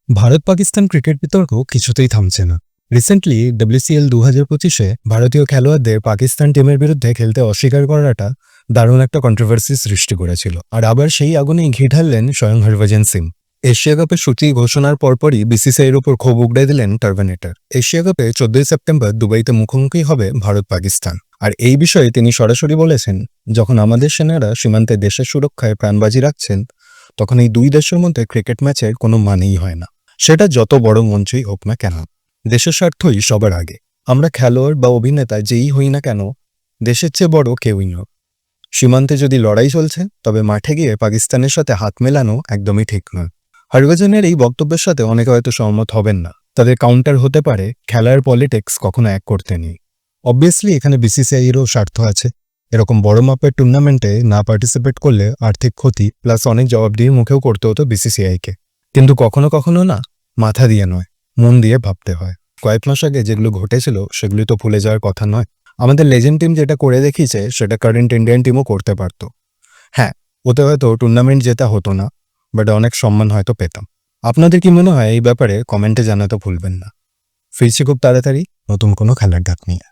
Bharat Pakistan cricket বিতর্ক কিছুতেই থামছে না। রিসেন্টলি WCL 2025-এ ভারতীয় খেলোয়াড়দের পাকিস্তান টিমের বিরুদ্ধে খেলতে অস্বীকার করাটা দারুণ একটা কন্ট্রোভার্সি সৃষ্টি করেছিল। আর আবার সেই আগুনেই ঘি ঢাললেন স্বয়ং হরভজন সিং। এশিয়া কাপের সূচি ঘোষণার পরপরই বিসিসিআইয়ের উপর ক্ষোভ উগড়ে দিলেন টার্বানেটর। এশিয়া কাপে 14 সেপ্টেম্বর দুবাইতে মুখোমুখি হবে ভারত পাকিস্তান। আর এই বিষয়ে তিনি সরাসরি বলেছেন, যখন আমাদের সেনারা সীমান্তে দেশের সুরক্ষায় প্রাণবাজি রাখছেন, তখন এই দুই দেশের মধ্যে ক্রিকেট ম্যাচের কোনো মানেই হয় না। সেটা যত বড় মঞ্চই হোক না কেন, দেশের স্বার্থই সবার আগে। আমরা খেলোয়াড় বা অভিনেতা যেই হই না কেন, দেশের চেয়ে বড় কেউই নয়। সীমান্তে যদি লড়াই চলছে, তবে মাঠে গিয়ে পাকিস্তানের সাথে হাত মেলানো একদমই ঠিক নয়। হরভজনের এই বক্তব্যের সাথে অনেকে হয়তো সহমত হবেন না। তাদের কাউন্টার হতে পারে, খেলার পলিটিক্স কখনো এক করতে নেই। অবভিয়াসলি এখানে বিসিসিআইয়েরও স্বার্থ আছে। এরকম বড় মাপের টুর্নামেন্টে না পার্টিসিপেট করলে আর্থিক ক্ষতি প্লাস অনেক জবাবদিহির মুখেও করতে হতো বিসিসিআইকে। কিন্তু কখনো কখনো না, মাথা দিয়ে নয়, মন দিয়ে ভাবতে হয়। কয়েক মাস আগে যেগুলো ঘটেছিল সেগুলি তো ভুলে যাওয়ার কথা নয়। আমাদের লেজেন্ড টিম যেটা করে দেখিয়েছে সেটা কারেন্ট ইন্ডিয়ান টিমও করতে পারতো। হ্যাঁ, ওতে হয়তো টুর্নামেন্ট জেতা হতো না, বাট অনেক সম্মান হয়তো পেতাম। আপনাদের কি মনে হয় এই ব্যাপারে কমেন্টে জানাতে ভুলবেন না। ফিরছি খুব তাড়াতাড়ি নতুন কোনো খেলার ডাক নিয়ে।